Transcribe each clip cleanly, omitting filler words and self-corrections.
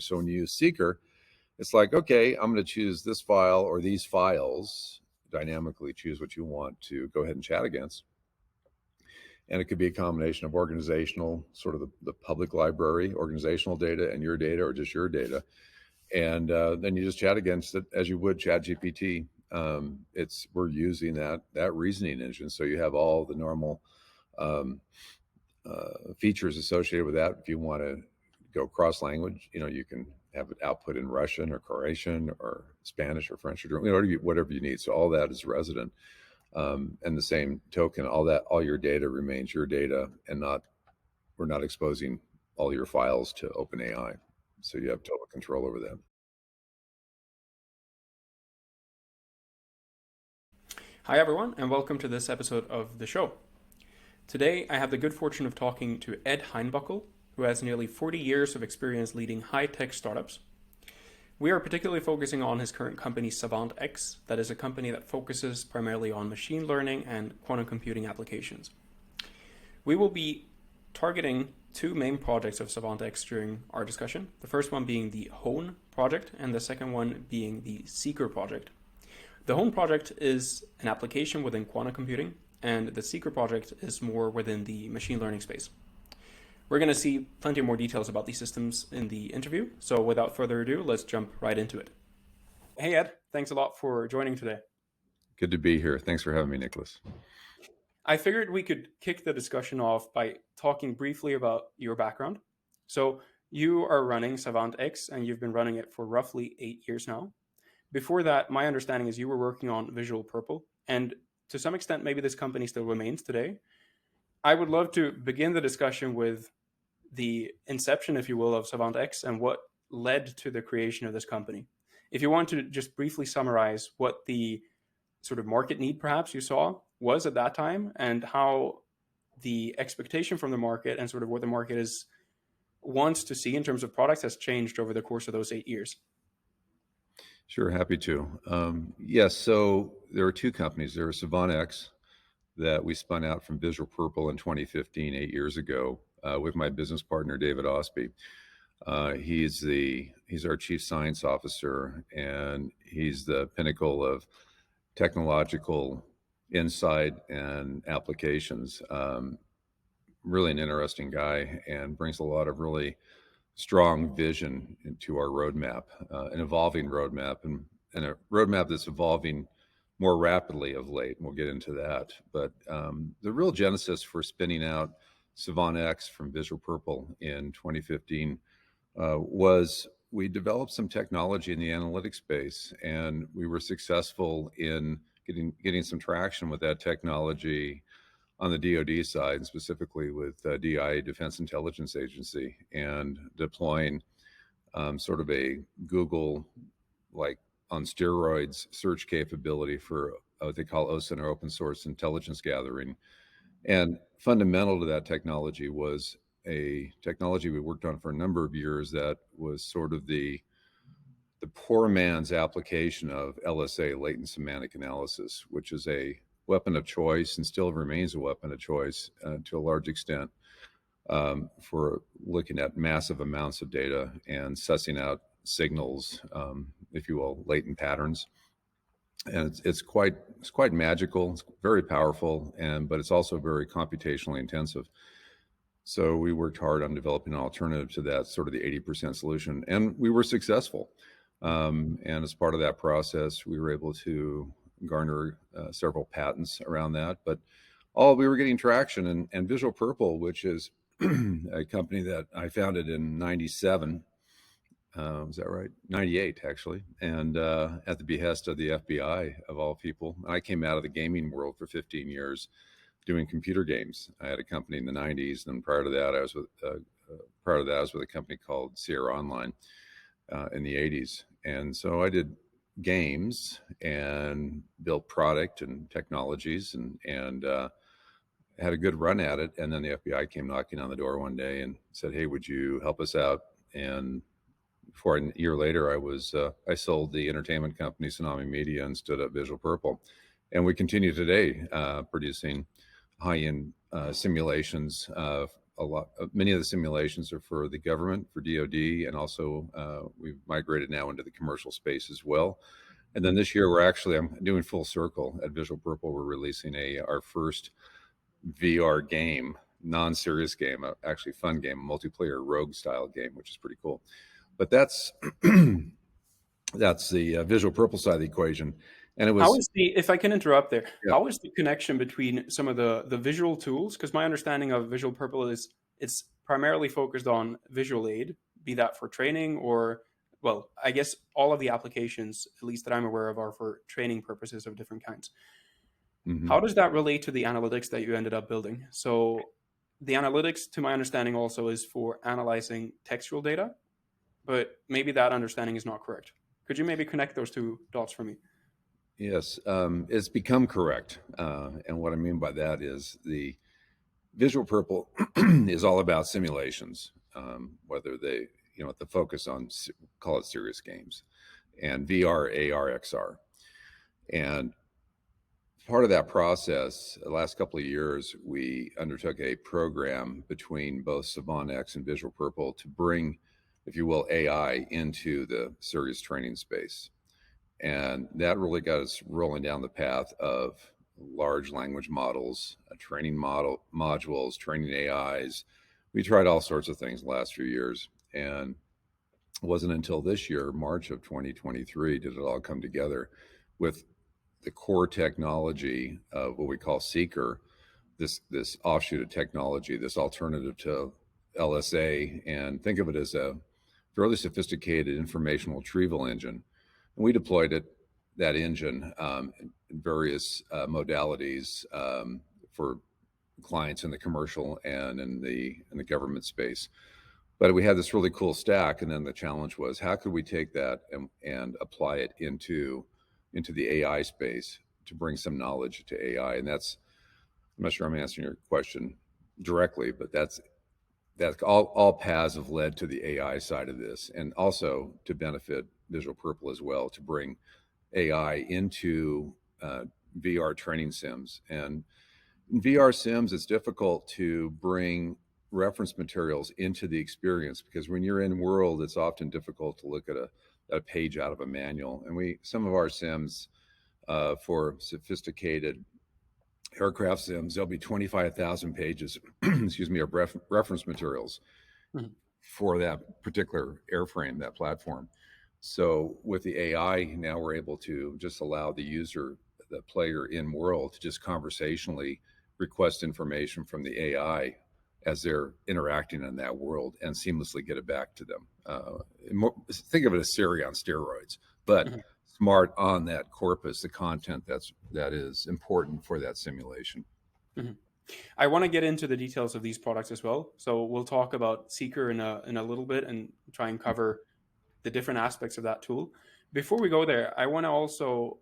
So when you use Seeker, it's like, okay, I'm going to choose this file or these files, dynamically choose what you want to go ahead and chat against. And it could be a combination of organizational, sort of the public library, organizational data and your data, or just your data. And then you just chat against it as you would ChatGPT. We're using that reasoning engine. So you have all the normal features associated with that. If you want to go cross language, you can have it output in Russian or Croatian or Spanish or French or German, whatever you need. So all that is resident. And the same token, all your data remains your data, and we're not exposing all your files to OpenAI. So you have total control over that. Hi everyone, and welcome to this episode of the show. Today I have the good fortune of talking to Ed Heinbockel, who has nearly 40 years of experience leading high-tech startups. We are particularly focusing on his current company, SavantX, that is a company that focuses primarily on machine learning and quantum computing applications. We will be targeting two main projects of SavantX during our discussion, the first one being the Hone project and the second one being the Seeker project. The Hone project is an application within quantum computing, and the Seeker project is more within the machine learning space. We're going to see plenty more details about these systems in the interview. So without further ado, let's jump right into it. Hey, Ed, thanks a lot for joining today. Good to be here. Thanks for having me, Nicholas. I figured we could kick the discussion off by talking briefly about your background. So you are running SavantX, and you've been running it for roughly 8 years now. Before that, my understanding is you were working on Visual Purple, and to some extent, maybe this company still remains today. I would love to begin the discussion with the inception, if you will, of SavantX and what led to the creation of this company. If you want to just briefly summarize what the sort of market need perhaps you saw was at that time, and how the expectation from the market and sort of what the market wants to see in terms of products has changed over the course of those 8 years. Sure, happy to. Yes, so there are two companies. There was SavantX that we spun out from Visual Purple in 2015, 8 years ago, with my business partner, David Osby. He's our chief science officer, and he's the pinnacle of technological insight and applications. Really an interesting guy, and brings a lot of really strong vision into our roadmap, an evolving roadmap, and a roadmap that's evolving more rapidly of late. And we'll get into that. But the real genesis for spinning out SavantX from Visual Purple in 2015 was we developed some technology in the analytics space, and we were successful in getting some traction with that technology on the DoD side, specifically with DI, Defense Intelligence Agency, and deploying sort of a Google, like on steroids, search capability for what they call OSINT, or open source intelligence gathering. And fundamental to that technology was a technology we worked on for a number of years that was sort of the poor man's application of LSA, latent semantic analysis, which is a weapon of choice and still remains a weapon of choice to a large extent for looking at massive amounts of data and sussing out signals, if you will, latent patterns. And it's quite magical. It's very powerful, but it's also very computationally intensive. So we worked hard on developing an alternative to that, sort of the 80% solution, and we were successful. And as part of that process, we were able to garner several patents around that. But we were getting traction, and Visual Purple, which is a company that I founded in 97. Is that right? 98, actually. And at the behest of the FBI, of all people. I came out of the gaming world for 15 years doing computer games. I had a company in the 90s, and prior to that, I was with a company called Sierra Online in the 80s. And so I did games and built product and technologies, and had a good run at it. And then the FBI came knocking on the door one day and said, "Hey, would you help us out?" And a year later, I sold the entertainment company Tsunami Media and stood up Visual Purple, and we continue today producing high-end simulations a lot. Many of the simulations are for the government, for DoD, and also we've migrated now into the commercial space as well. And then this year, I'm doing full circle at Visual Purple. We're releasing our first VR game, non-serious game, actually fun game, a multiplayer rogue style game, which is pretty cool. But that's that's the Visual Purple side of the equation. And it How was, is the, if I can interrupt there, yeah. how is the connection between some of the visual tools? Because my understanding of Visual Purple is it's primarily focused on visual aid, be that for training or, well, I guess all of the applications, at least that I'm aware of, are for training purposes of different kinds. How Mhm. does that relate to the analytics that you ended up building? So the analytics, to my understanding, also is for analyzing textual data, but maybe that understanding is not correct. Could you maybe connect those two dots for me? Yes, it's become correct. And what I mean by that is the Visual Purple is all about simulations, whether the focus on, call it serious games, and VR, AR, XR. And part of that process, the last couple of years, we undertook a program between both SavantX and Visual Purple to bring, if you will, AI into the serious training space. And that really got us rolling down the path of large language models, training modules, training AIs. We tried all sorts of things the last few years. And it wasn't until this year, March of 2023, did it all come together with the core technology of what we call Seeker, this offshoot of technology, this alternative to LSA, and think of it as a fairly sophisticated information retrieval engine. And we deployed that engine in various modalities for clients in the commercial and in the government space. But we had this really cool stack, and then the challenge was how could we take that and apply it into the AI space to bring some knowledge to AI. And I'm not sure I'm answering your question directly, but that's all paths have led to the AI side of this, and also to benefit Visual Purple as well, to bring AI into VR training sims. And in VR sims, it's difficult to bring reference materials into the experience because when you're in world, it's often difficult to look at a page out of a manual. And some of our sims for sophisticated aircraft sims, there'll be 25,000 pages, excuse me, of reference materials Mhm. for that particular airframe, that platform. So with the AI, now we're able to just allow the user, the player in world, to just conversationally request information from the AI as they're interacting in that world and seamlessly get it back to them. Think of it as Siri on steroids, but Mhm. smart on that corpus, the content that is important for that simulation. Mhm. I want to get into the details of these products as well. So we'll talk about Seeker in a little bit and try and cover the different aspects of that tool. Before we go there, I want to also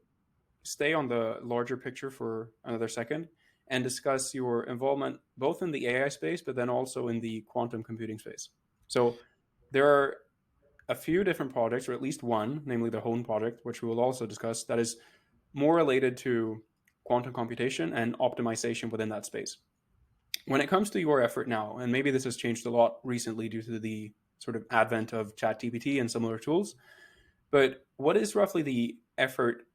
stay on the larger picture for another second and discuss your involvement both in the AI space, but then also in the quantum computing space. So there are a few different projects, or at least one, namely the Hone project, which we will also discuss, that is more related to quantum computation and optimization within that space. When it comes to your effort now, and maybe this has changed a lot recently due to the sort of advent of ChatGPT and similar tools, but what is roughly the effort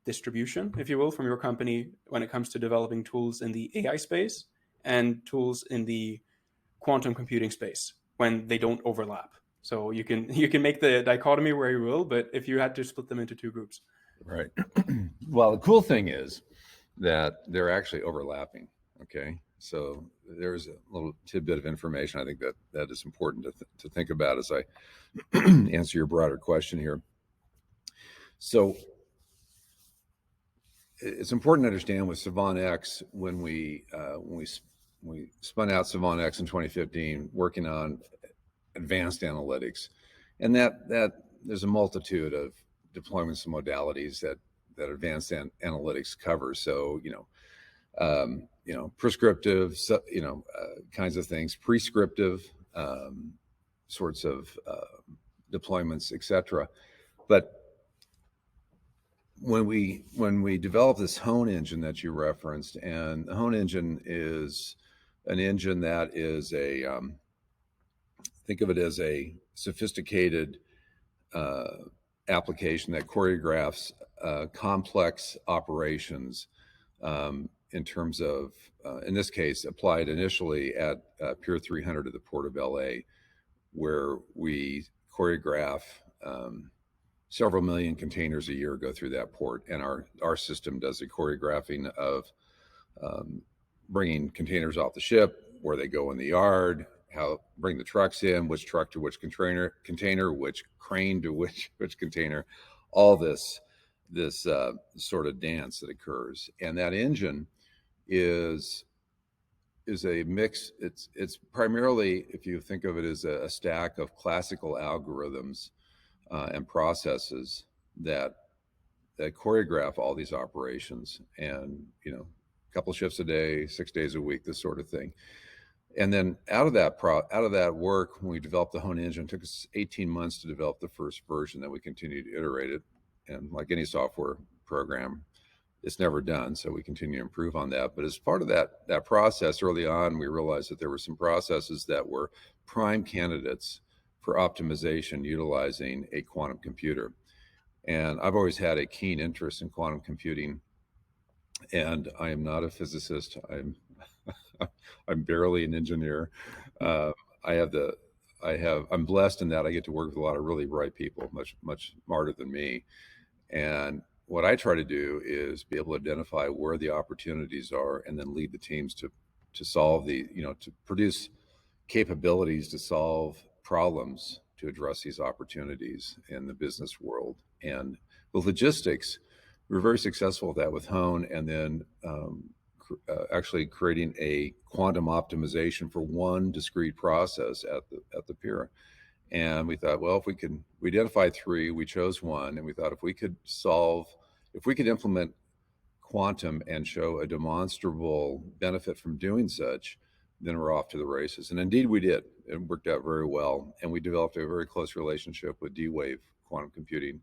distribution, if you will, from your company when it comes to developing tools in the AI space and tools in the quantum computing space when they don't overlap? So you can make the dichotomy where you will, but if you had to split them into two groups. Right. Well, the cool thing is that they're actually overlapping. Okay. So there's a little tidbit of information I think that is important to think about as I answer your broader question here. So it's important to understand with SavantX when we spun out SavantX in 2015, working on advanced analytics, and that there's a multitude of deployments and modalities that advanced analytics covers. So prescriptive, kinds of things, prescriptive sorts of deployments, etc. But when we developed this Hone engine that you referenced, and the Hone engine is an engine that is think of it as a sophisticated uh, application that choreographs complex operations in terms of, in this case, applied initially at Pier 300 at the Port of LA, where we choreograph several million containers a year go through that port, and our system does the choreographing of um, bringing containers off the ship, where they go in the yard, how bring the trucks in, which truck to which container, which crane to which container, all this sort of dance that occurs, and that engine is is a mix. It's primarily, if you think of it as a stack of classical algorithms and processes that choreograph all these operations, and a couple shifts a day, 6 days a week, this sort of thing. And then out of that work, when we developed the Hone engine, it took us 18 months to develop the first version. That we continued to iterate it, and like any software program, it's never done, so we continue to improve on that. But as part of that process, early on, we realized that there were some processes that were prime candidates for optimization utilizing a quantum computer. And I've always had a keen interest in quantum computing, and I am not a physicist. I'm barely an engineer. Uh, I have the I'm blessed in that I get to work with a lot of really bright people, much smarter than me. And what I try to do is be able to identify where the opportunities are, and then lead the teams to solve to produce capabilities to solve problems to address these opportunities in the business world. And the logistics, we were very successful at that with Hone, and then actually creating a quantum optimization for one discrete process at the pier. And we thought, well, we identified three, we chose one, and we thought if we could implement quantum and show a demonstrable benefit from doing such, then we're off to the races. And indeed, we did. It worked out very well, and we developed a very close relationship with D-Wave Quantum Computing.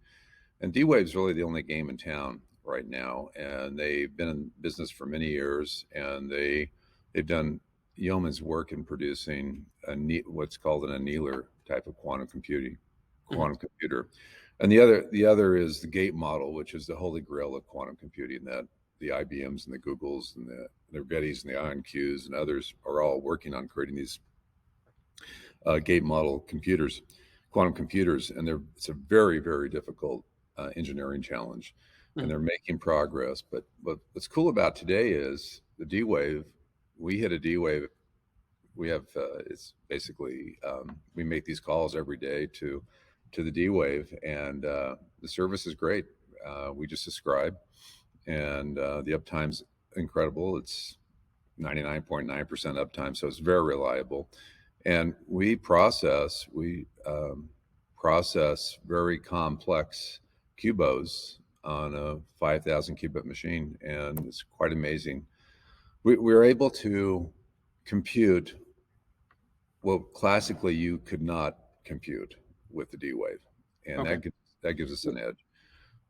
And D-Wave is really the only game in town right now, and they've been in business for many years, and they've done yeoman's work in producing what's called an annealer type of quantum computer. And the other is the gate model, which is the holy grail of quantum computing, that the IBMs and the Googles and the Rigettis and the IonQs and others are all working on creating these gate model computers, quantum computers, and it's a very, very difficult engineering challenge, and they're making progress. But what's cool about today is the D wave. We hit a D wave. We have it's basically we make these calls every day to the D wave, and the service is great. We just subscribe, and the uptime's incredible. It's 99.9% uptime, so it's very reliable. And we process very complex qubos on a 5,000 qubit machine, and it's quite amazing. We're able to compute what classically you could not compute with the D wave, and Okay. that gives us an edge.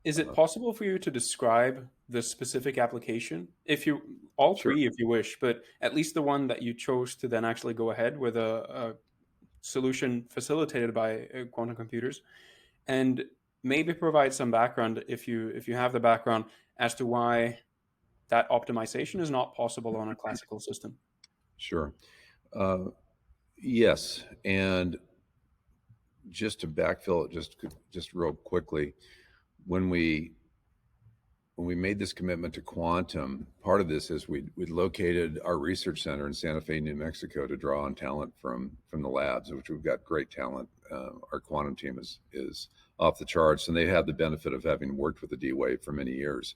Is it possible for you to describe the specific application? If you, all Sure. three, if you wish, but at least the one that you chose to then actually go ahead with a solution facilitated by quantum computers, and maybe provide some background if you have the background as to why that optimization is not possible on a classical system. Sure. Uh, yes, and just to backfill it, just real quickly, when we made this commitment to quantum, part of this is we located our research center in Santa Fe, New Mexico, to draw on talent from the labs, which we've got great talent. Our quantum team is off the charts, and they had the benefit of having worked with the D wave for many years,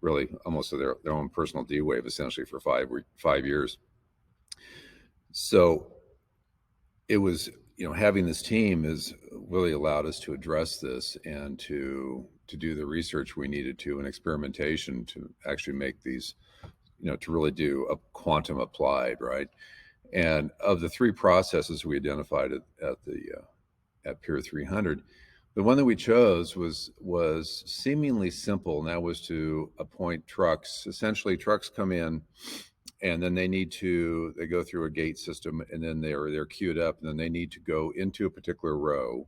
really almost their own personal D wave, essentially for 5 years. So it was, having this team has really allowed us to address this, and to do the research we needed to, and experimentation to actually make these, to really do a quantum applied, right? And of the three processes we identified at Pier 300, the one that we chose was seemingly simple, and that was to appoint trucks. Essentially, trucks come in and then they go through a gate system, and then they're queued up, and then they need to go into a particular row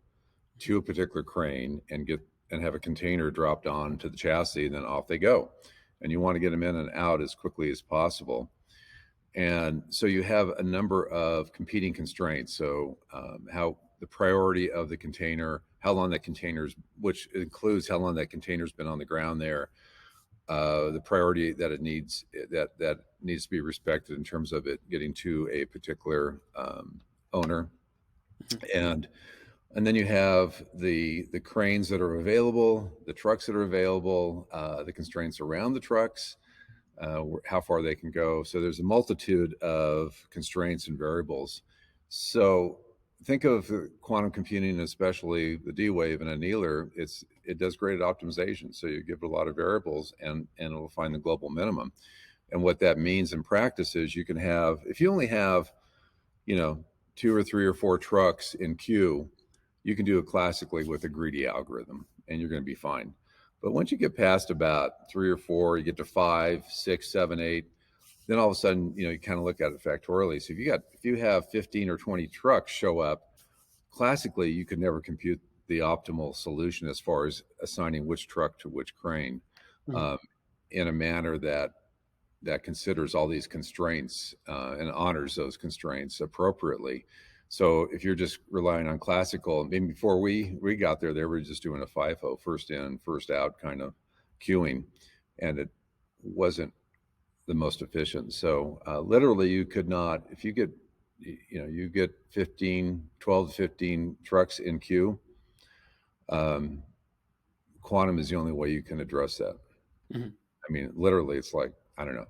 to a particular crane and have a container dropped onto the chassis, and then off they go. And you want to get them in and out as quickly as possible. And so you have a number of competing constraints. So how the priority of the container, how long that container's, which includes how long that container's been on the ground there, the priority that it needs that needs to be respected in terms of it getting to a particular owner, and then you have the cranes that are available, the trucks that are available, the constraints around the trucks, how far they can go. So there's a multitude of constraints and variables. So think of quantum computing, especially the D-Wave and annealer. It does great at optimization. So you give it a lot of variables, and it will find the global minimum. And what that means in practice is you can have, if you only have, 2 or 3 or 4 trucks in queue, you can do it classically with a greedy algorithm, and you're going to be fine. But once you get past about 3 or 4, you get to 5, 6, 7, 8, then all of a sudden, you kind of look at it factorially. So if you have 15 or 20 trucks show up, classically, you could never compute the optimal solution as far as assigning which truck to which crane, Mhm. um, in a manner that considers all these constraints, and honors those constraints appropriately. So if you're just relying on classical, maybe before we got there, they were just doing a FIFO, first in, first out kind of queuing, and it wasn't the most efficient. So literally, you could not, if you get, you get 12 to 15 trucks in queue, um, quantum is the only way you can address that. Mhm. I mean, literally, it's like, I don't know.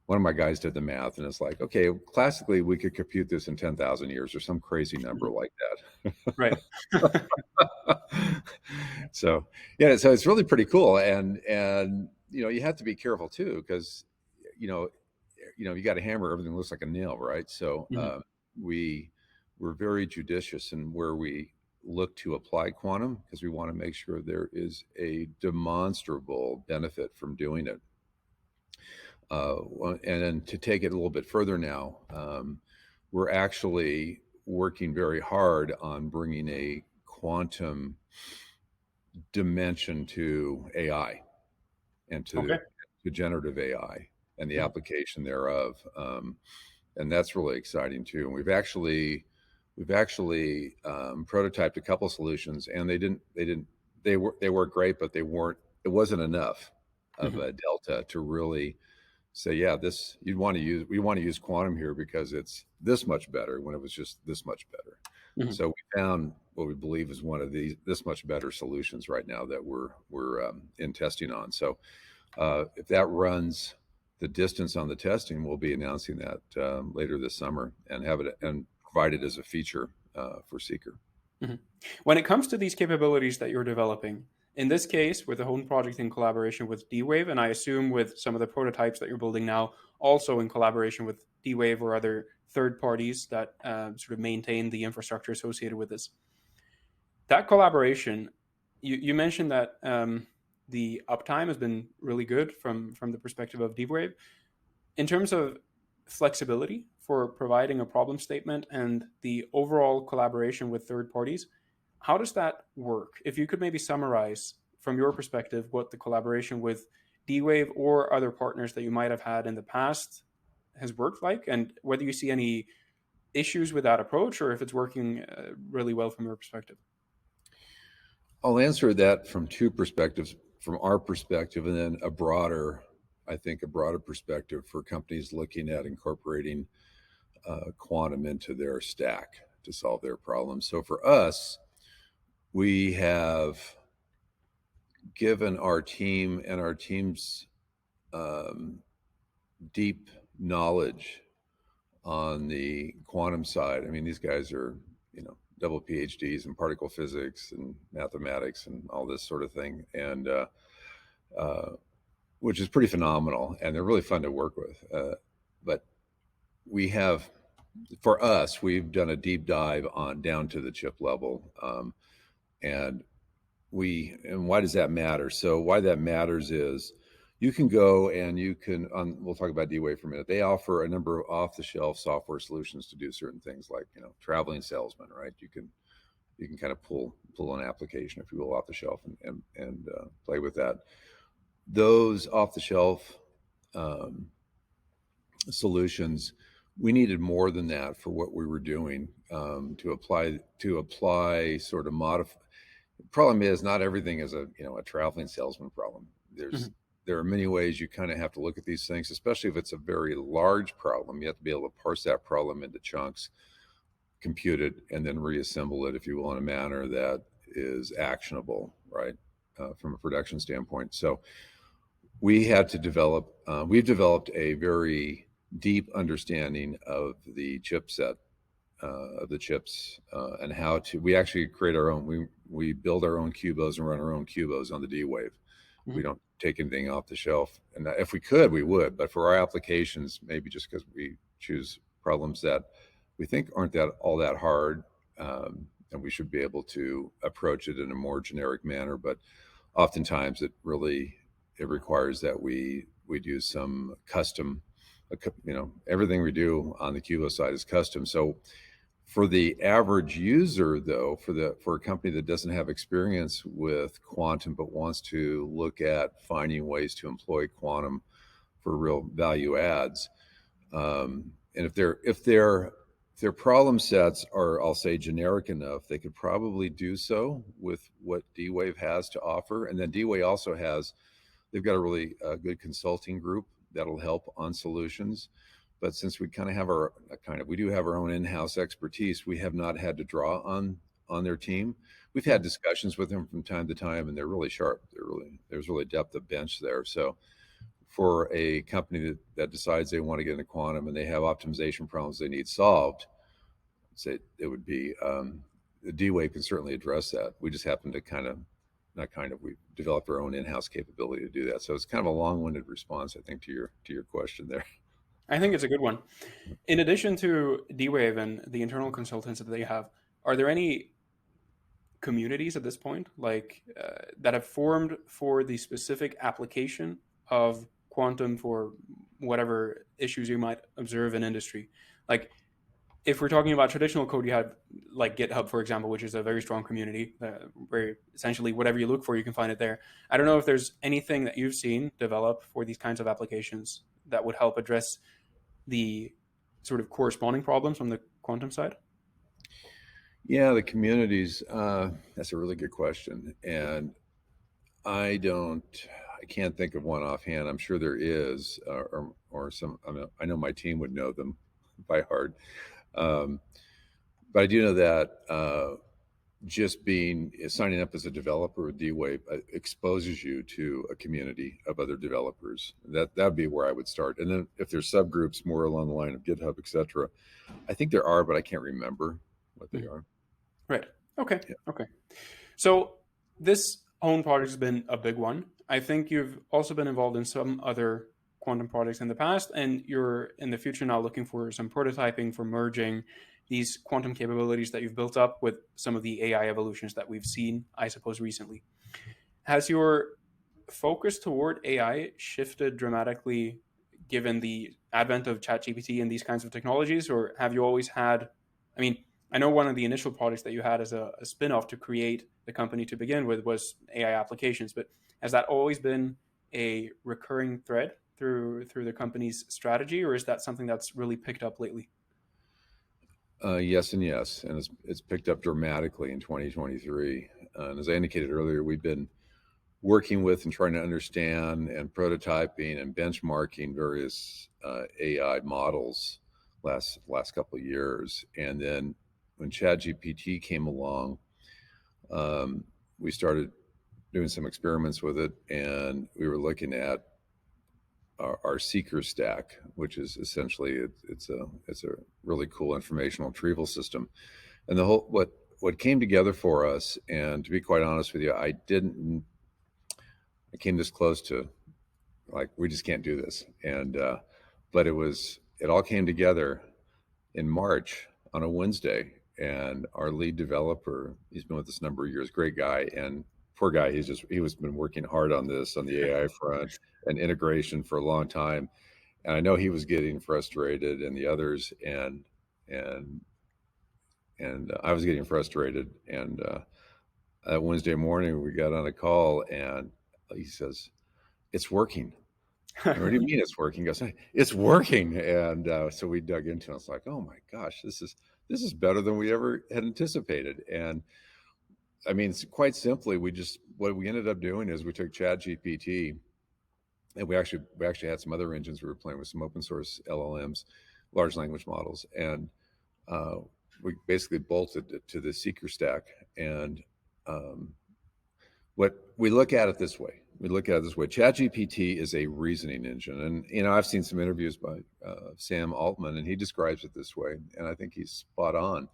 One of my guys did the math, and it's like, okay, classically, we could compute this in 10,000 years or some crazy number Mhm. like Right. that. So, yeah, so it's really pretty cool. And, you have to be careful too, because, you know, you got a hammer, everything looks like a nail, right? So, Mhm. we we're very judicious in where we look to apply quantum, because we want to make sure there is a demonstrable benefit from doing it. And then to take it a little bit further now, we're actually working very hard on bringing a quantum dimension to AI and Okay. to generative AI and the Mhm. application thereof. And that's really exciting too. And we've actually prototyped a couple solutions, and they were great, but it wasn't enough of Mhm. a delta to really say, yeah, we want to use quantum here because it's this much better, when it was just this much better. Mhm. So we found what we believe is one of these this much better solutions right now that we're in testing on. So if that runs the distance on the testing, we'll be announcing that later this summer, and have it and provide it as a feature for Seeker. Mhm. When it comes to these capabilities that you're developing, in this case, with the home project in collaboration with D-Wave, and I assume with some of the prototypes that you're building now, also in collaboration with D-Wave or other third parties that sort of maintain the infrastructure associated with this. That collaboration, you mentioned that the uptime has been really good from the perspective of D-Wave. In terms of flexibility for providing a problem statement and the overall collaboration with third parties, how does that work? If you could maybe summarize from your perspective what the collaboration with D-Wave or other partners that you might have had in the past has worked like, and whether you see any issues with that approach or if it's working really well from your perspective. I'll answer that from two perspectives, from our perspective, and then I think, a broader perspective for companies looking at incorporating quantum into their stack to solve their problems. So for us, we have given our team and our team's um, deep knowledge on the quantum side. I mean, these guys are, double PhDs in particle physics and mathematics and all this sort of thing, and uh, which is pretty phenomenal. And they're really fun to work with. But we have, for us, we've done a deep dive on down to the chip level, and why does that matter? So why that matters is You can go and you can, we'll talk about D-Wave for a minute. They offer a number of off-the-shelf software solutions to do certain things like, traveling salesman, right? You can kind of pull an application, if you will, off the shelf and play with that. Those off-the-shelf um, solutions, we needed more than that for what we were doing, to apply sort of modify. Problem is, not everything is a traveling salesman problem. Mhm. There are many ways you kind of have to look at these things, especially if it's a very large problem. You have to be able to parse that problem into chunks, compute it, and then reassemble it, if you will, in a manner that is actionable, right, from a production standpoint. So we've developed a very deep understanding of the chipset, of the chips, and we actually create our own. We build our own Cubos and run our own Cubos on the D-Wave. We Mhm. don't take anything off the shelf, and if we could, we would. But for our applications, maybe just because we choose problems that we think aren't that all that hard, and we should be able to approach it in a more generic manner. But oftentimes, it requires that we do some custom. Everything we do on the Cubo side is custom. So for the average user, though, for a company that doesn't have experience with quantum but wants to look at finding ways to employ quantum for real value adds, and if their problem sets are, I'll say, generic enough, they could probably do so with what D-Wave has to offer. And then D-Wave also they've got a really good consulting group that'll help on solutions. But since we we do have our own in-house expertise, we have not had to draw on their team. We've had Mhm. discussions with them from time to time, and they're really sharp. There's really depth of bench there. So for a company that decides they want to get into quantum and they have optimization problems they need solved, say it would be, the D-Wave can certainly address that. We just happen to we developed our own in-house capability to do that. So it's kind of a long-winded response, I think, to your question there. I think it's a good one. In addition to D-Wave and the internal consultants that they have, are there any communities at this point, like that have formed for the specific application of quantum for whatever issues you might observe in industry? Like, if we're talking about traditional code, you have like GitHub, for example, which is a very strong community where essentially whatever you look for, you can find it there. I don't know if there's anything that you've seen develop for these kinds of applications that would help address the sort of corresponding problems from the quantum side. Yeah, the communities. That's a really good question, and I can't think of one offhand. I'm sure there is, or some. I know my team would know them by heart, um, but I do know that just signing up as a developer with D-Wave exposes you to a community of other developers. That'd be where I would start, and then if there's subgroups more along the line of GitHub, etc. I think there are, but I can't remember what they Mhm. are. Right. Okay. Yeah. Okay. So this own project has been a big one. I think you've also been involved in some other quantum projects in the past, and you're in the future now looking for some prototyping for merging these quantum capabilities that you've built up with some of the AI evolutions that we've seen, I suppose, recently. Has your focus toward AI shifted dramatically given the advent of ChatGPT and these kinds of technologies, or have you always had? I mean, I know one of the initial projects that you had as a spin-off to create the company to begin with was AI applications, but has that always been a recurring thread through the company's strategy, or is that something that's really picked up lately? Yes and yes, and it's picked up dramatically in 2023. And as I indicated earlier, we've been working with and trying to understand and prototyping and benchmarking various AI models last couple of years. And then when ChatGPT came along, we started doing some experiments with it, and we were looking at our seeker stack, which is essentially it's a really cool informational retrieval system. And the whole what came together for us, and to be quite honest with you, I came this close to, like, we just can't do this, and but it all came together in March on a Wednesday, and our lead developer, he's been with us a number of years, great guy, and poor guy. He was been working hard on this on the AI front and integration for a long time, and I know he was getting frustrated, and the others, and I was getting frustrated. And that Wednesday morning, we got on a call, and he says, "It's working." And what do you mean it's working? He goes, "It's working." And so we dug into it. I was like, "Oh my gosh, this is better than we ever had anticipated." And I mean, it's quite simply, what we ended up doing is we took ChatGPT, and we actually had some other engines. We were playing with some open source LLMs, large language models, and uh, we basically bolted it to the Seeker stack. And um, what we look at it this way. We look at it this way. ChatGPT is a reasoning engine, and I've seen some interviews by Sam Altman, and he describes it this way, and I think he's spot on.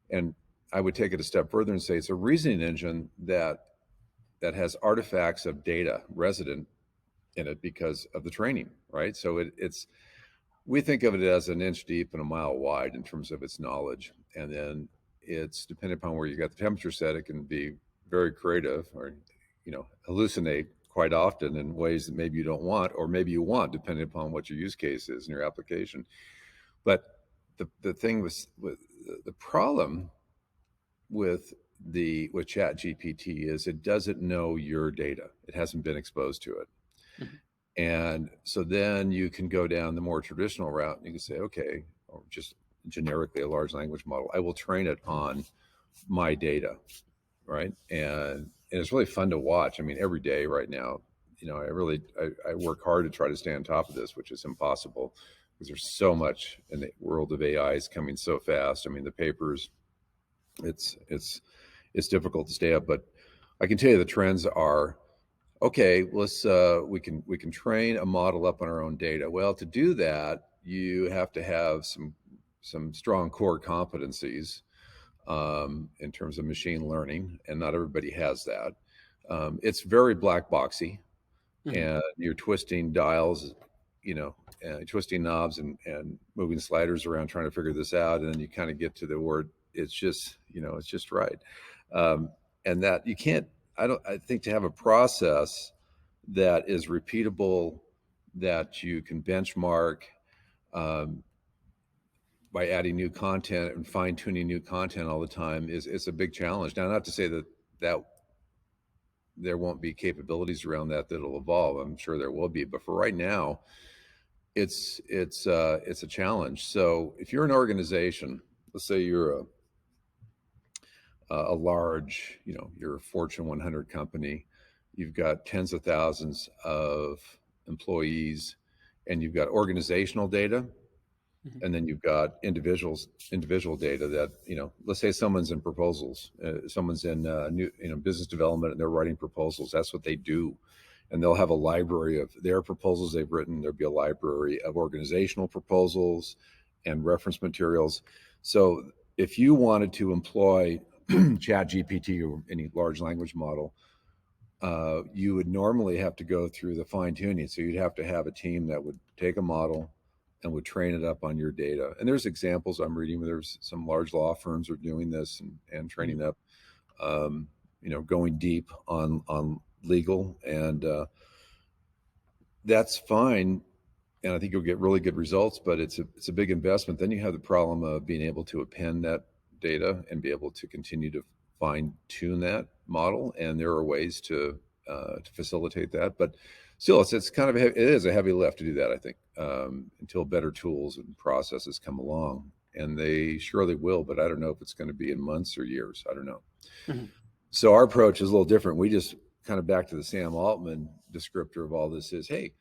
And I would take it a step further and say it's a reasoning engine that has artifacts of data resident in it because of the training, right? So it's we think of it as an inch deep and a mile wide in terms of its knowledge, and then it's depending upon where you got the temperature set. It can be very creative, or hallucinate quite often in ways that maybe you don't want, or maybe you want, depending upon what your use case is in your application. But the thing with the problem with Chat GPT is it doesn't know your data. It hasn't been exposed to it. Mhm. And so then you can go down the more traditional route, and you can say, okay, or just generically a large language model, I will train it on my data, right? And it's really fun to watch. I mean, every day right now, I work hard to try to stay on top of this, which is impossible because there's so much in the world of AI is coming so fast. I mean, the papers, it's difficult to stay up, but I can tell you the trends are okay. We can train a model up on our own data. Well, to do that, you have to have some strong core competencies in terms of machine learning, and not everybody has that. It's very black boxy, Mhm. and you're twisting dials, twisting knobs and moving sliders around trying to figure this out, and then you kind of get to the word. It's just right, um, and that you can't. I don't. I think to have a process that is repeatable, that you can benchmark, um, by adding new content and fine tuning new content all the time is a big challenge. Now, not to say that there won't be capabilities around that'll evolve. I'm sure there will be, but for right now, it's a challenge. So if you're an organization, let's say you're a large, you're a Fortune 100 company, you've got tens of thousands of employees, and you've got organizational data, Mhm. and then you've got individual data that, let's say someone's in proposals, someone's in new business development, and they're writing proposals. That's what they do, and they'll have a library of their proposals they've written. There'll be a library of organizational proposals and reference materials. So if you wanted to employ Chat GPT or any large language model, you would normally have to go through the fine tuning. So you'd have to have a team that would take a model and would train it up on your data. And there's examples I'm reading where there's some large law firms are doing this and Mhm. training up, going deep on legal, and that's fine. And I think you'll get really good results, but it's a big investment. Then you have the problem of being able to append that data and be able to continue to fine tune that model. And there are ways to facilitate that, but still, it's kind of it is a heavy lift to do that. I think until better tools and processes come along, and they surely will. But I don't know if it's going to be in months or years. I don't know. Mhm. So our approach is a little different. We just kind of back to the Sam Altman descriptor of all this is, hey,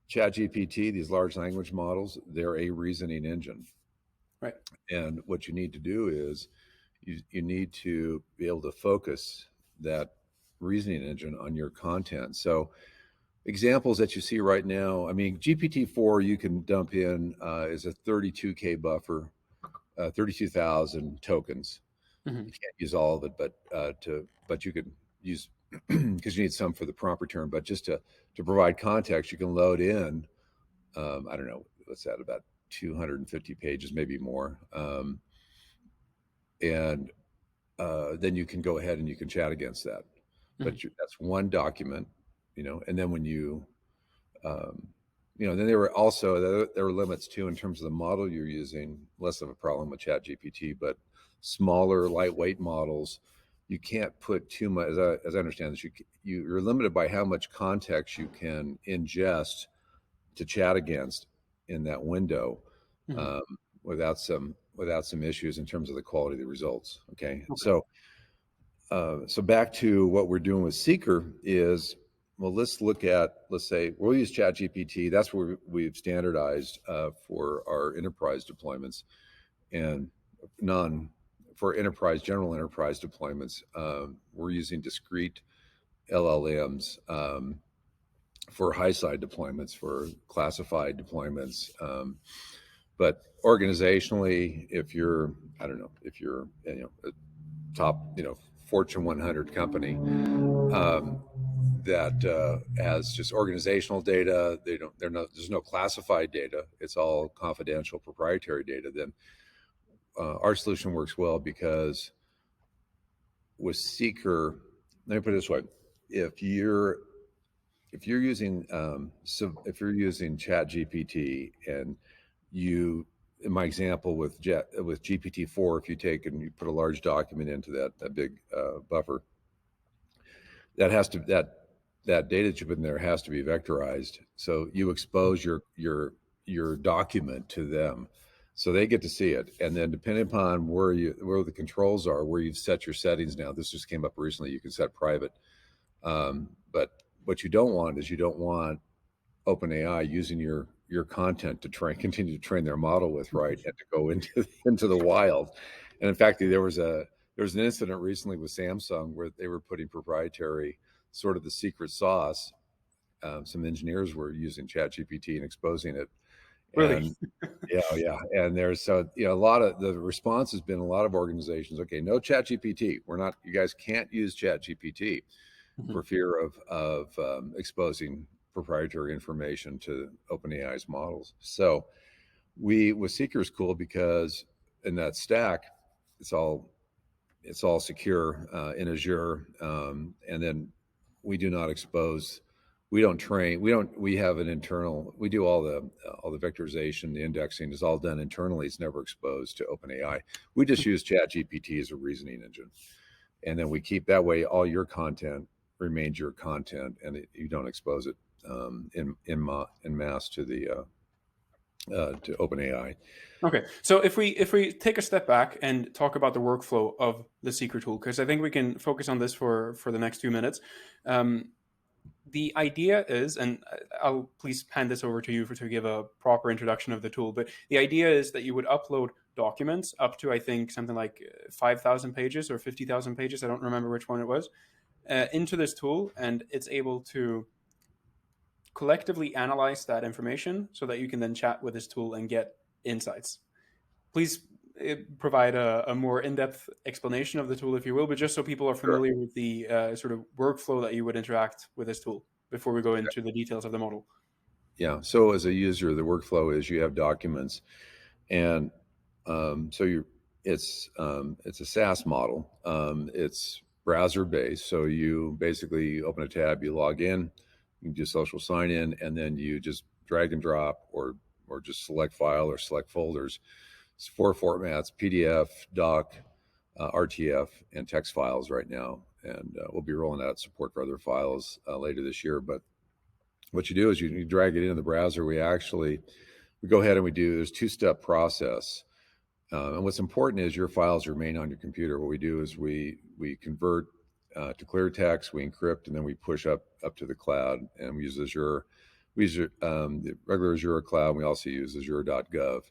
ChatGPT, these large language models, they're a reasoning engine. Right. And what you need to do is you need to be able to focus that reasoning engine on your content. So examples that you see right now, I mean, GPT-4 you can dump in is a 32K buffer, 32,000 tokens. Mhm. You can't use all of it, but you could use because you need some for the prompt return. But just to provide context, you can load in I don't know, what's that, about 250 pages, maybe more. And then you can go ahead and you can chat against that. Mhm. that's one document, and then when um, then there were limits too in terms of the model you're using. Less of a problem with ChatGPT, but smaller, lightweight models, you can't put too much. As I understand this, you're limited by how much context you can ingest to chat against in that window, Mhm. um, without some issues in terms of the quality of the results. Okay, Okay. so back to what we're doing with Seeker is, well, let's say we'll use ChatGPT. That's where we've standardized for our enterprise deployments, and none for general enterprise deployments. We're using discrete LLMs for high side deployments, for classified deployments. But organizationally, if you're, I don't know, if you're, a top, Fortune 100 company, that has just organizational data. There's no classified data. It's all confidential, proprietary data. Then our solution works well because with Seeker, let me put it this way: if you're using if you're using Chat GPT, and in my example with GPT-4, if you take and you put a large document into that big buffer, that has to that data that you put in there has to be vectorized. So you expose your document to them, so they get to see it. And then depending upon where the controls are, where you've set your settings. Now this just came up recently. You can set private, but what you don't want is, you don't want OpenAI using your content to continue to train their model with, right, and to go into into the wild. And in fact, there was an incident recently with Samsung where they were putting proprietary, sort of the secret sauce. Some engineers were using ChatGPT and exposing it, Really? and yeah, yeah. And there's a lot of the response has been, a lot of organizations, okay, no ChatGPT. We're not. You guys can't use ChatGPT Mhm. for fear of exposing proprietary information to OpenAI's models. So we with Seeker is cool because in that stack, it's all secure in Azure, and then we do not expose. We don't train. We don't. We have an internal. We do all the vectorization, the indexing is all done internally. It's never exposed to OpenAI. We just use ChatGPT as a reasoning engine, and then we keep that way. All your content remains your content, and you don't expose it in mass to OpenAI. Okay, so if we take a step back and talk about the workflow of the Seeker tool, because I think we can focus on this for the next few minutes. Um, the idea is, and I'll please hand this over to you to give a proper introduction of the tool. But the idea is that you would upload documents up to, I think, something like 5,000 pages or 50,000 pages. I don't remember which one it was, into this tool, and it's able to collectively analyze that information so that you can then chat with this tool and get insights. Please provide a more in-depth explanation of the tool, if you will, but just so people are Sure. familiar with the sort of workflow that you would interact with this tool before we go into the details of the model. Yeah. So as a user, the workflow is, you have documents, and so it's a SaaS model. It's browser based. So you basically open a tab, you log in, you do social sign in, and then you just drag and drop, or just select file or select folders. It's four formats: PDF, doc, RTF, and text files right now. And we'll be rolling out support for other files later this year. But what you do is you drag it into the browser. We go ahead and there's two-step process. And what's important is your files remain on your computer. What we do is we convert to clear text, we encrypt, and then we push up to the cloud. And we use Azure. We use the regular Azure cloud. And we also use Azure.gov.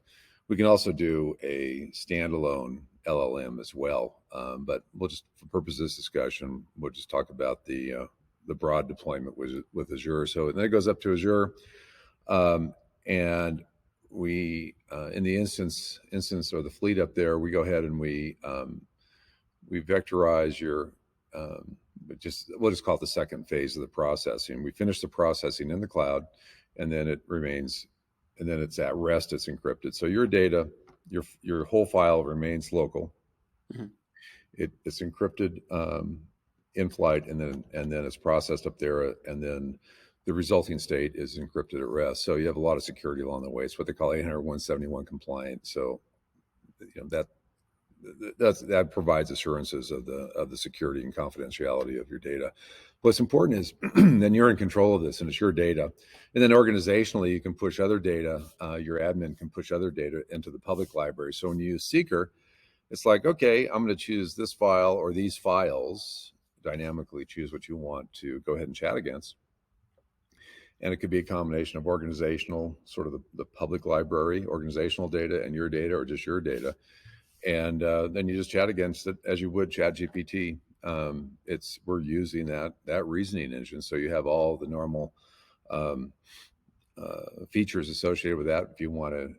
We can also do a standalone LLM as well. But we'll just, for purposes of this discussion, we'll just talk about the broad deployment with Azure. So then it goes up to Azure, and in the instance or the fleet up there, we go ahead and we vectorize your we'll just call it the second phase of the processing. We finish the processing in the cloud, and then it's at rest. It's encrypted, so your data, your whole file remains local. Mhm. It's encrypted in flight, and then it's processed up there, and then the resulting state is encrypted at rest. So you have a lot of security along the way. It's what they call 801.71 compliant. So that provides assurances of the security and confidentiality of your data. What's important is then you're in control of this, and it's your data. And then organizationally, you can push other data. Your admin can push other data into the public library. So when you use Seeker, it's like, okay, I'm going to choose this file or these files, dynamically choose what you want to go ahead and chat against. And it could be a combination of organizational, sort of the public library, organizational data, and your data, or just your data. And then you just chat against it as you would ChatGPT. We're using that reasoning engine, so you have all the normal features associated with that. If you want to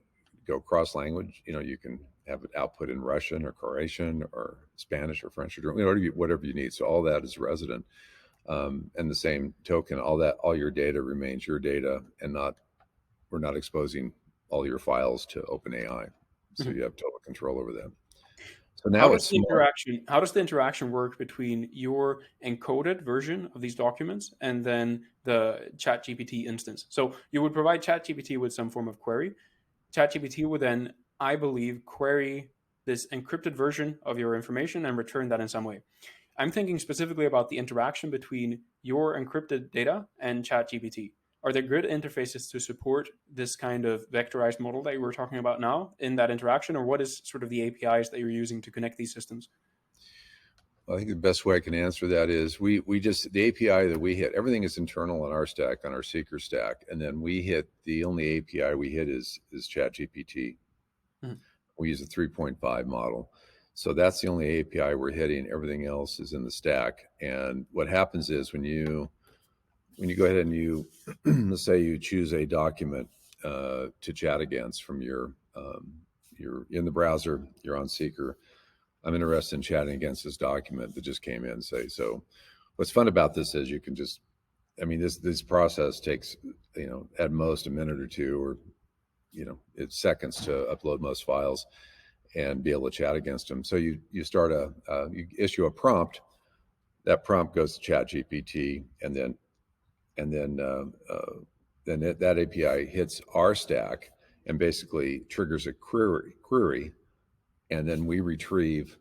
go cross language, you can have it output in Russian or Croatian or Spanish or French or whatever you need. So all that is resident. And the same token, all your data remains your data, and we're not exposing all your files to OpenAI. So you have total control over that. So now it's small. How does the interaction work between your encoded version of these documents and then the ChatGPT instance? So you would provide ChatGPT with some form of query. ChatGPT would then, I believe, query this encrypted version of your information and return that in some way. I'm thinking specifically about the interaction between your encrypted data and ChatGPT. Are there good interfaces to support this kind of vectorized model that you were talking about now in that interaction, or what is sort of the APIs that you're using to connect these systems? I think the best way I can answer that is the API that we hit, everything is internal on our stack, on our Seeker stack, and then the only API we hit is ChatGPT. Mm-hmm. We use a 3.5 model. So that's the only API we're hitting. Everything else is in the stack. And what happens is when you go ahead and let's say you choose a document to chat against from you're in the browser, you're on Seeker. I'm interested in chatting against this document that just came in, say. So what's fun about this is you can just, this process takes, at most a minute or two, or, it's seconds to upload most files and be able to chat against them. So you issue a prompt. That prompt goes to ChatGPT, and then that API hits our stack and basically triggers a query, and then we retrieve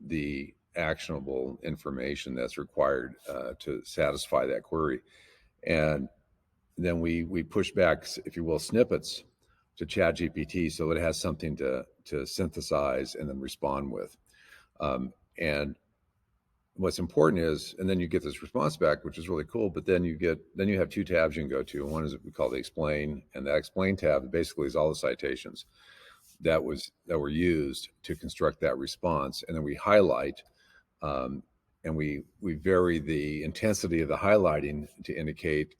the actionable information that's required to satisfy that query, and then we push back, if you will, snippets to ChatGPT, so it has something to synthesize and then respond with. And what's important is, and then you get this response back, which is really cool. But then you have two tabs you can go to. One is what we call the explain, and that explain tab basically is all the citations that were used to construct that response, and then we highlight, and we vary the intensity of the highlighting to indicate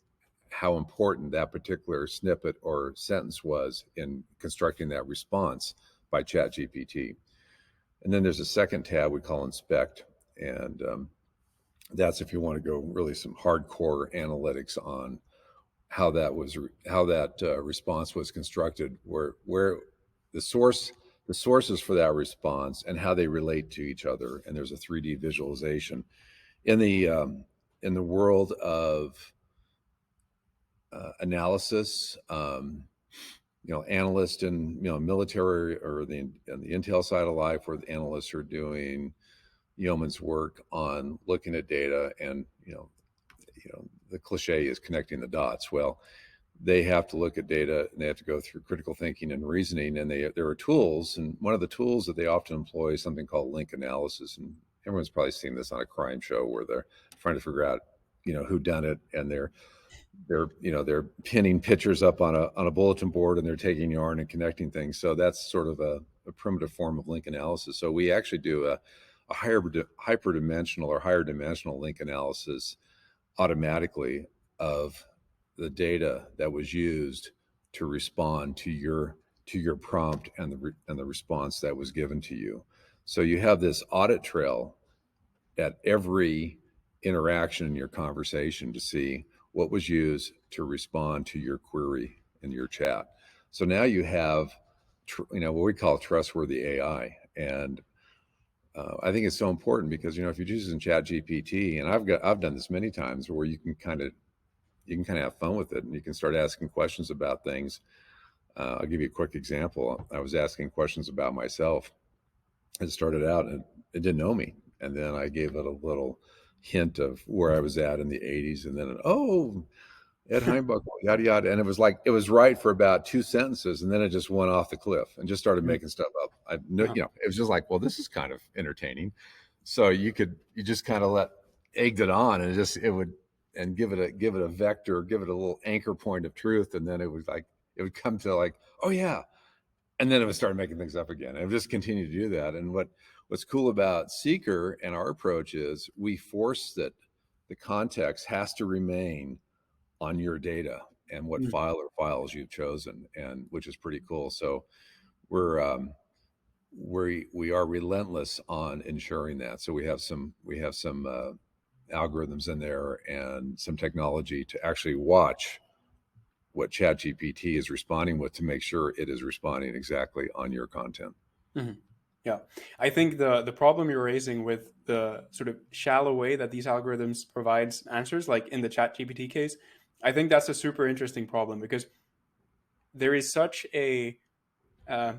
how important that particular snippet or sentence was in constructing that response by ChatGPT. And then there's a second tab we call inspect, and that's if you want to go really some hardcore analytics on how that response was constructed, where the sources for that response and how they relate to each other. And there's a 3D visualization in the world of analysis. Analysts in military or the intel side of life, where the analysts are doing yeoman's work on looking at data, and the cliche is connecting the dots. Well, they have to look at data, and they have to go through critical thinking and reasoning, and there are tools, and one of the tools that they often employ is something called link analysis. And everyone's probably seen this on a crime show where they're trying to figure out who done it, and they're pinning pictures up on a bulletin board, and they're taking yarn and connecting things. So that's sort of a primitive form of link analysis. So we actually do a hyperdimensional or higher dimensional link analysis automatically of the data that was used to respond to your prompt and the response that was given to you. So you have this audit trail at every interaction in your conversation to see what was used to respond to your query in your chat. So now you have what we call trustworthy AI. And I think it's so important because if you're using ChatGPT, and I've done this many times, where you can kind of have fun with it, and you can start asking questions about things. I'll give you a quick example. I was asking questions about myself. It started out and it didn't know me, and then I gave it a little hint of where I was at in the '80s, and then Ed Heinbockel, yada yada, and it was right for about two sentences, and then it just went off the cliff and just started making stuff up. I know, Uh-huh. it was just like, well, this is kind of entertaining. So you just kind of egged it on, and it would, and give it a vector, give it a little anchor point of truth, and then it would come to like, oh yeah, and then it would start making things up again. And it would just continue to do that. And what's cool about Seeker and our approach is we force that the context has to remain on your data and what Mm. file or files you've chosen, and which is pretty cool. So we're we are relentless on ensuring that. So we have some algorithms in there and some technology to actually watch what ChatGPT is responding with, to make sure it is responding exactly on your content. Mhm. Yeah, I think the problem you're raising with the sort of shallow way that these algorithms provides answers, like in the ChatGPT case, I think that's a super interesting problem because there is such a uh,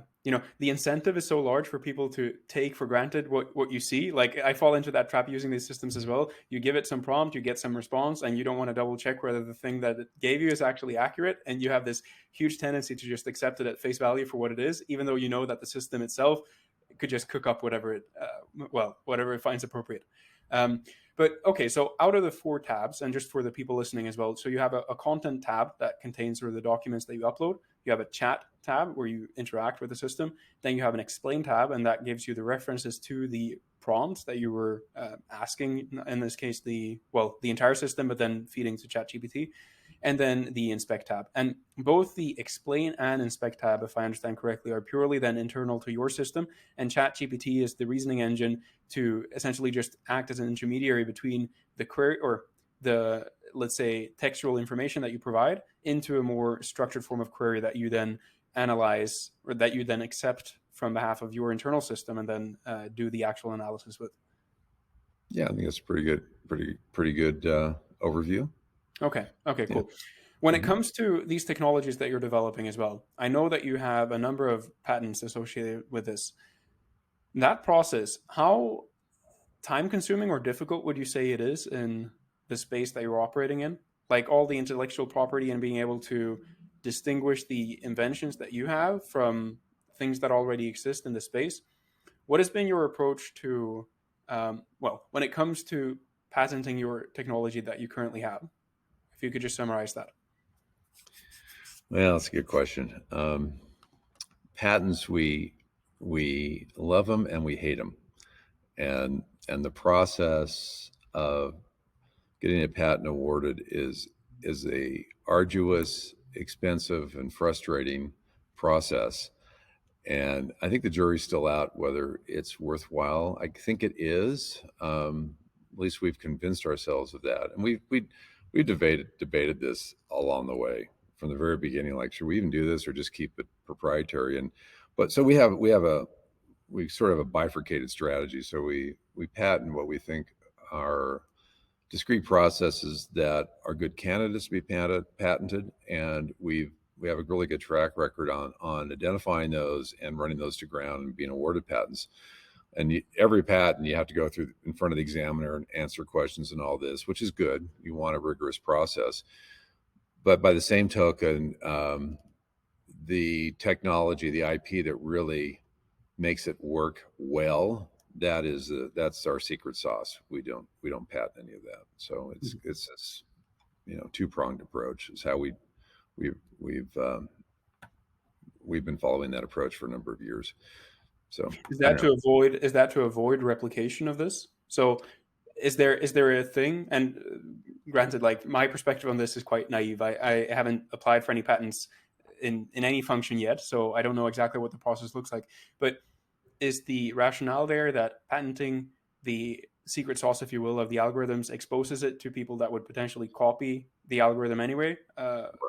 the incentive is so large for people to take for granted what you see. Like I fall into that trap using these systems as well. You give it some prompt, you get some response, and you don't want to double check whether the thing that it gave you is actually accurate, and you have this huge tendency to just accept it at face value for what it is, even though you know that the system itself could just cook up whatever whatever it finds appropriate. um, but okay, so out of the four tabs, and just for the people listening as well, so you have a content tab that contains sort of the documents that you upload. You have a chat tab where you interact with the system. Then you have an explain tab, and that gives you the references to the prompts that you were asking. In this case, the entire system, but then feeding to ChatGPT. And then the inspect tab. And both the explain and inspect tab, if I understand correctly, are purely then internal to your system. And ChatGPT is the reasoning engine to essentially just act as an intermediary between the query, or the, let's say, textual information that you provide, into a more structured form of query that you then analyze, or that you then accept from behalf of your internal system, and then do the actual analysis with. Yeah, I think that's pretty good, pretty good overview. Okay. Okay, Yeah. cool. When it Mhm. comes to these technologies that you're developing as well, I know that you have a number of patents associated with this. That process, how time consuming or difficult would you say it is in the space that you're operating in? Like all the intellectual property and being able to distinguish the inventions that you have from things that already exist in the space. What has been your approach to, when it comes to patenting your technology that you currently have? If you could just summarize that. Well, that's a good question. Patents, we love them and we hate them, and the process of getting a patent awarded is a arduous, expensive, and frustrating process. And I think the jury's still out whether it's worthwhile. I think it is. At least we've convinced ourselves of that, and we debated this along the way from the very beginning. Like, should we even do this or just keep it proprietary? And but so we sort of have a bifurcated strategy. So we patent what we think are discrete processes that are good candidates to be patented, and we have a really good track record on identifying those and running those to ground and being awarded patents. And every patent you have to go through in front of the examiner and answer questions and all this, which is good. You want a rigorous process, but by the same token, the technology, the IP that really makes it work well, that's our secret sauce. We don't patent any of that. So it's this two-pronged approach is how we we've we've been following that approach for a number of years. So I don't know. Is that to avoid replication of this? So is there a thing? And granted, like my perspective on this is quite naive. I haven't applied for any patents in any function yet, so I don't know exactly what the process looks like. But is the rationale there that patenting the secret sauce, if you will, of the algorithms exposes it to people that would potentially copy the algorithm anyway?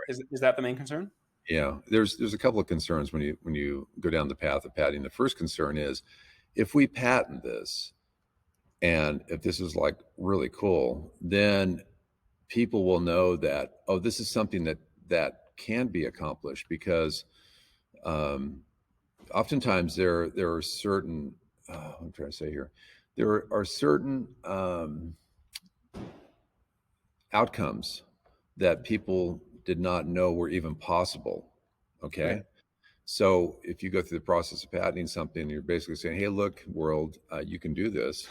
Is that the main concern? Yeah, there's a couple of concerns when you go down the path of patenting. The first concern is if we patent this, and if this is like really cool, then people will know that, oh, this is something that can be accomplished, because um, oftentimes there are certain what I'm trying to say here, there are certain outcomes that people did not know were even possible. Right. Okay. So if you go through the process of patenting something, you're basically saying, hey, look, world, you can do this.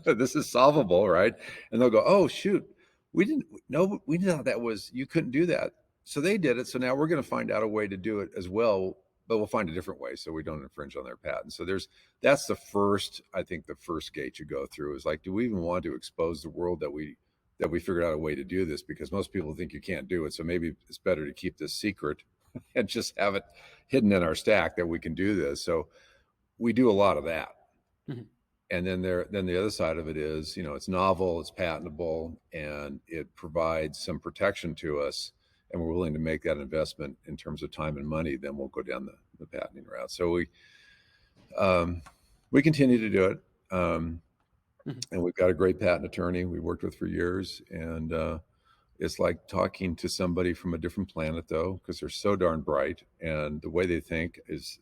This is solvable, right? And they'll go, oh, shoot, we didn't know, we thought that was, you couldn't do that. So they did it. So now we're going to find out a way to do it as well, but we'll find a different way so we don't infringe on their patent. So that's the first, I think the first gate you go through is like, do we even want to expose the world that we figured out a way to do this? Because most people think you can't do it. So maybe it's better to keep this secret and just have it hidden in our stack that we can do this. So we do a lot of that. Mm-hmm. And then the other side of it is, it's novel, it's patentable, and it provides some protection to us, and we're willing to make that investment in terms of time and money. Then we'll go down the patenting route. So we continue to do it. Mm-hmm. And we've got a great patent attorney we worked with for years. And it's like talking to somebody from a different planet, though, because they're so darn bright, and the way they think is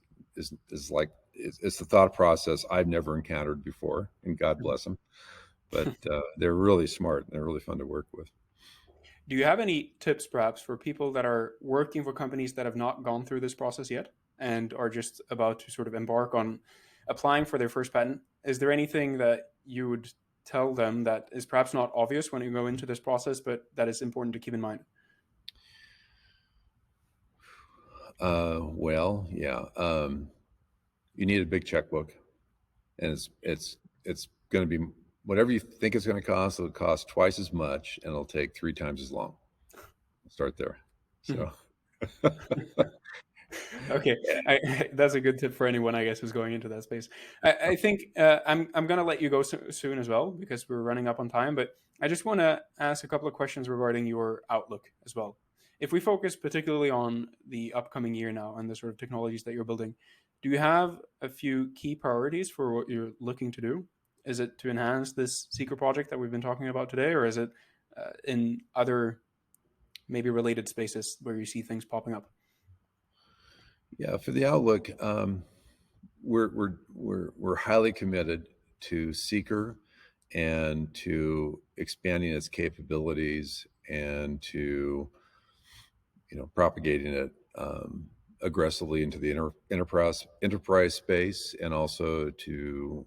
like it's the thought process I've never encountered before, and God bless them. But they're really smart, and they're really fun to work with. Do you have any tips, perhaps, for people that are working for companies that have not gone through this process yet and are just about to sort of embark on applying for their first patent? Is there anything that you would tell them that is perhaps not obvious when you go into this process, but that is important to keep in mind? Well, yeah, you need a big checkbook, and it's going to be whatever you think it's going to cost. It'll cost twice as much, and it'll take 3 times as long. Start there. So. Okay, that's a good tip for anyone, I guess, who's going into that space. I think I'm going to let you go soon as well because we're running up on time. But I just want to ask a couple of questions regarding your outlook as well. If we focus particularly on the upcoming year now and the sort of technologies that you're building, do you have a few key priorities for what you're looking to do? Is it to enhance this secret project that we've been talking about today, or is it in other maybe related spaces where you see things popping up? Yeah, for the outlook, we're highly committed to Seeker and to expanding its capabilities and to propagating it aggressively into the enterprise space, and also to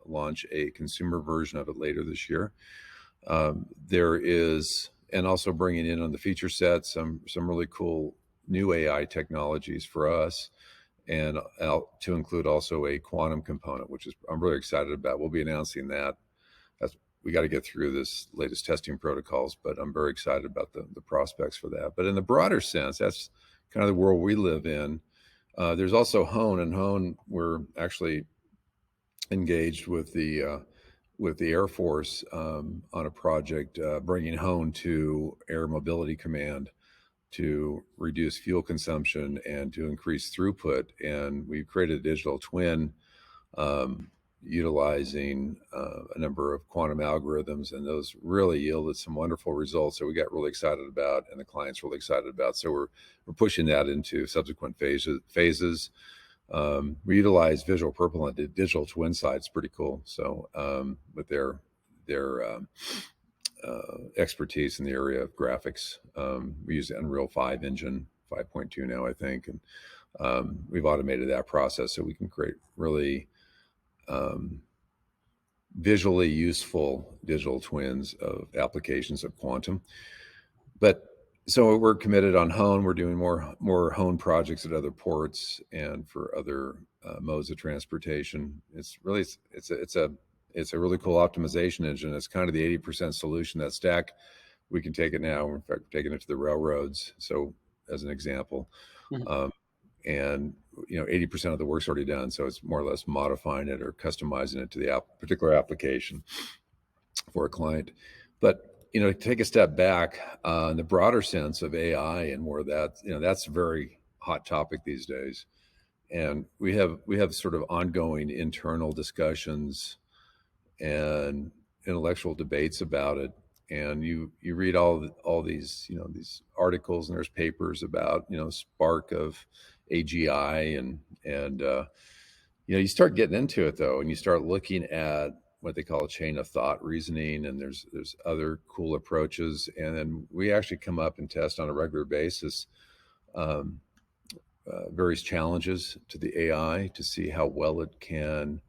launch a consumer version of it later this year. There is, and also bringing in on the feature set some really cool new AI technologies for us, and to include also a quantum component, which is I'm really excited about. We'll be announcing that. We got to get through this latest testing protocols, but I'm very excited about the prospects for that. But in the broader sense, that's kind of the world we live in. There's also Hone, and Hone, we're actually engaged with the Air Force on a project bringing Hone to Air Mobility Command to reduce fuel consumption and to increase throughput. And we've created a digital twin utilizing a number of quantum algorithms, and those really yielded some wonderful results that we got really excited about, and the client's really excited about. So we're pushing that into subsequent phases. We utilize Visual Purple on the digital twin side. It's pretty cool. So with their expertise in the area of graphics, we use the Unreal 5 engine, 5.2 now, I think, and we've automated that process so we can create really visually useful digital twins of applications of quantum. But so we're committed on Hone. We're doing more Hone projects at other ports and for other modes of transportation. It's a really cool optimization engine. It's kind of the 80% solution. That stack, we can take it now. In fact, we're taking it to the railroads. So as an example, and 80% of the work's already done. So it's more or less modifying it or customizing it to the particular application for a client. But take a step back in the broader sense of AI and more of that, that's a very hot topic these days. and we have sort of ongoing internal discussions and intellectual debates about it. And you read all these these articles, and there's papers about spark of AGI, and you start getting into it though, and you start looking at what they call a chain of thought reasoning, and there's other cool approaches, and then we actually come up and test on a regular basis um, various challenges to the AI to see how well it can,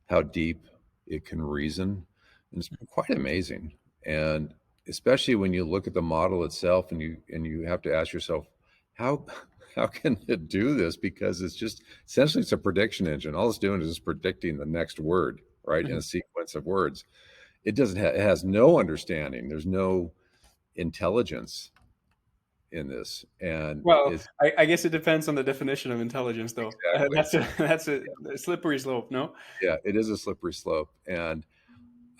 how deep it can reason. And it's quite amazing. And especially when you look at the model itself, and you have to ask yourself, how how can it do this? Because it's just essentially it's a prediction engine. All it's doing is just predicting the next word, right, in a Mhm. sequence of words. It doesn't have, it has no understanding. There's no intelligence in this, and Well, it's I guess it depends on the definition of intelligence, though. exactly. That's a slippery slope, no? Yeah, it is a slippery slope, and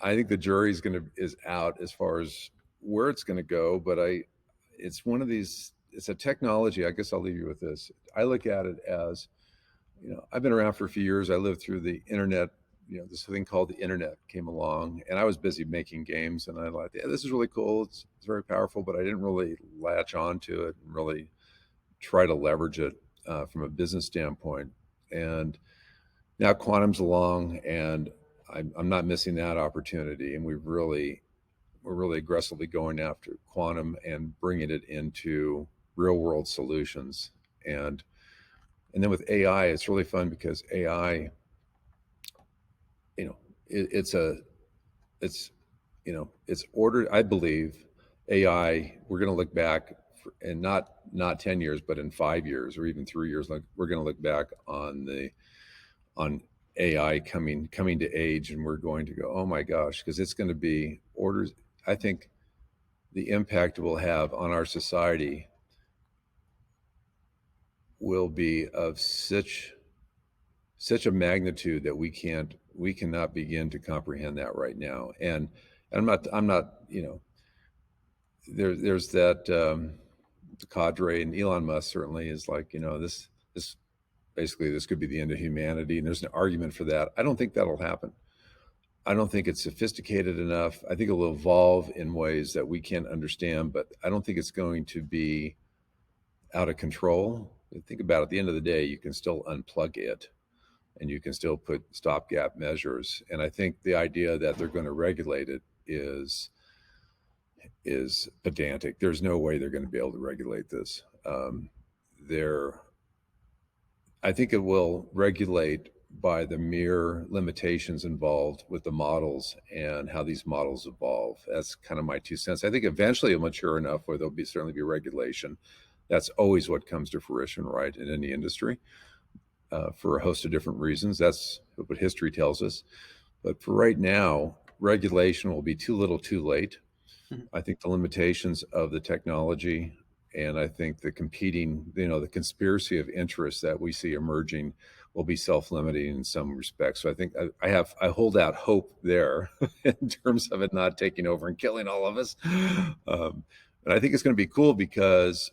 I think the jury's is out as far as where it's going to go. But it's one of these. It's a technology. I guess I'll leave you with this. I look at it as I've been around for a few years. I lived through the internet. This thing called the internet came along, and I was busy making games, and I thought, yeah, this is really cool. It's very powerful, but I didn't really latch onto it and really try to leverage it from a business standpoint. And now quantum's along, and I'm not missing that opportunity. And we're really aggressively going after quantum and bringing it into real world solutions. And then with AI, it's really fun because AI, you know, it's a it's it's ordered. I believe AI. We're going to look back and not 10 years, but in 5 years or even 3 years, like we're going to look back on AI coming to age, and we're going to go, oh my gosh, because it's going to be orders. I think the impact it will have on our society will be of such a magnitude that we cannot begin to comprehend that right now. And I'm not there's that cadre, and Elon Musk certainly is like this basically this could be the end of humanity, and there's an argument for that. I don't think that'll happen. I don't think it's sophisticated enough. I think it'll evolve in ways that we can't understand, but I don't think it's going to be out of control. Think about it. At the end of the day, you can still unplug it, and you can still put stopgap measures. And I think the idea that they're going to regulate it is pedantic. There's no way they're going to be able to regulate this. They're I think it will regulate by the mere limitations involved with the models and how these models evolve. That's kind of my 2 cents. I think eventually it'll mature enough where there'll be certainly be regulation. That's always what comes to fruition, right, in any industry, for a host of different reasons. That's what history tells us. But for right now, regulation will be too little, too late. Mhm. I think the limitations of the technology, and I think the competing, the conspiracy of interests that we see emerging will be self-limiting in some respects. So I think I hold out hope there in terms of it not taking over and killing all of us. And I think it's going to be cool because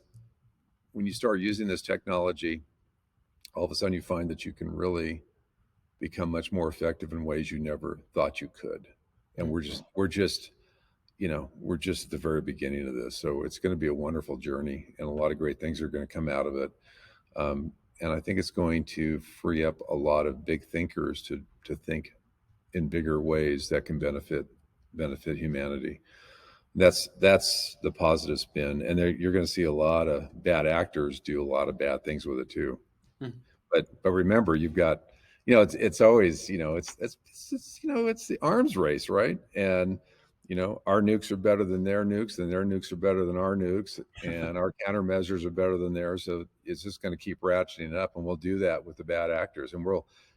when you start using this technology, all of a sudden you find that you can really become much more effective in ways you never thought you could. And Mhm. we're just at the very beginning of this. So it's going to be a wonderful journey, and a lot of great things are going to come out of it. And I think it's going to free up a lot of big thinkers to think in bigger ways that can benefit humanity. That's the positive spin, and you're going to see a lot of bad actors do a lot of bad things with it too. Mhm. But remember, you've got it's always it's the arms race, right? And our nukes are better than their nukes are better than our nukes, and our countermeasures are better than theirs. So it's just going to keep ratcheting up, and we'll do that with the bad actors. And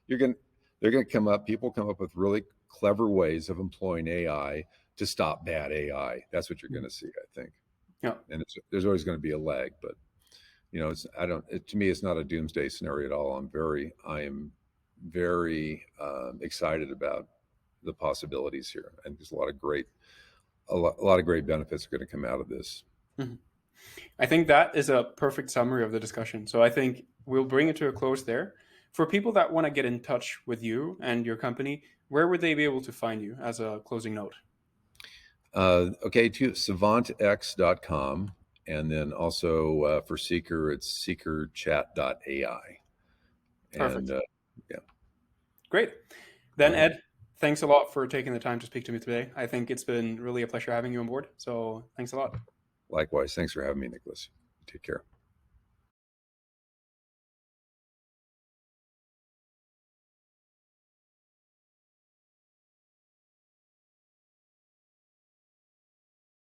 you're going they're going to people come up with really clever ways of employing AI to stop bad AI. That's what you're going Mhm. to see, I think. Yeah. And there's always going to be a lag, but it's I don't to me it's not a doomsday scenario at all. I am very excited about the possibilities here, and there's a lot of great benefits are going to come out of this. Mhm. I think that is a perfect summary of the discussion. So I think we'll bring it to a close there. For people that want to get in touch with you and your company, where would they be able to find you as a closing note? Okay, to savantx.com. And then also for Seeker, it's seekerchat.ai. And Perfect. yeah, Great. all Then, right. Ed, thanks a lot for taking the time to speak to me today. I think it's been really a pleasure having you on board. So thanks a lot. Likewise. Thanks for having me, Nicholas. Take care.